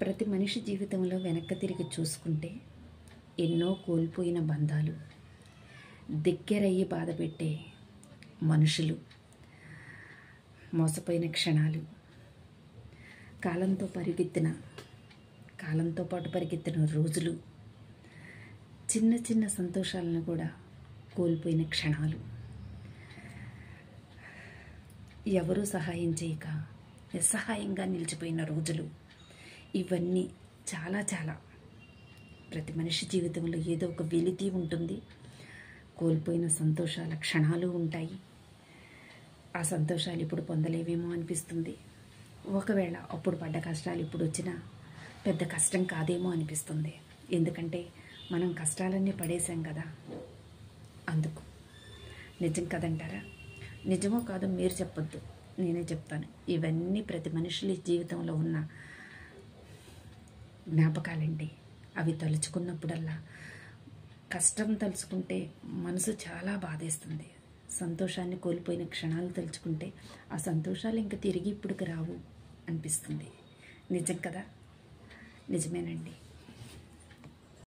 ప్రతి మనిషి జీవితంలో వెనక్కి తిరిగి చూసుకుంటే ఎన్నో కోల్పోయిన బంధాలు, దగ్గరయ్యి బాధపెట్టే మనుషులు, మోసపోయిన క్షణాలు, కాలంతో పాటు పరిగెత్తిన రోజులు, చిన్న చిన్న సంతోషాలను కూడా కోల్పోయిన క్షణాలు, ఎవరూ సహాయం చేయక నిస్సహాయంగా నిలిచిపోయిన రోజులు, ఇవన్నీ చాలా చాలా ప్రతి మనిషి జీవితంలో ఏదో ఒక వెలితి ఉంటుంది. కోల్పోయిన సంతోషాల క్షణాలు ఉంటాయి. ఆ సంతోషాలు ఇప్పుడు పొందలేవేమో అనిపిస్తుంది. ఒకవేళ అప్పుడు పడ్డ కష్టాలు ఇప్పుడు వచ్చినా పెద్ద కష్టం కాదేమో అనిపిస్తుంది. ఎందుకంటే మనం కష్టాలన్నీ పడేసాం కదా. అందుకు నిజం కదంటారా? నిజమో కాదో మీరు చెప్పొద్దు, నేనే చెప్తాను. ఇవన్నీ ప్రతి మనుషుల జీవితంలో ఉన్న జ్ఞాపకాలండి. అవి తలుచుకున్నప్పుడల్లా కష్టం తలుచుకుంటే మనసు చాలా బాధేస్తుంది. సంతోషాన్ని కోల్పోయిన క్షణాలు తలుచుకుంటే ఆ సంతోషాలు ఇంకా తిరిగి ఇప్పుడుకి రావు అనిపిస్తుంది. నిజం కదా? నిజమేనండి.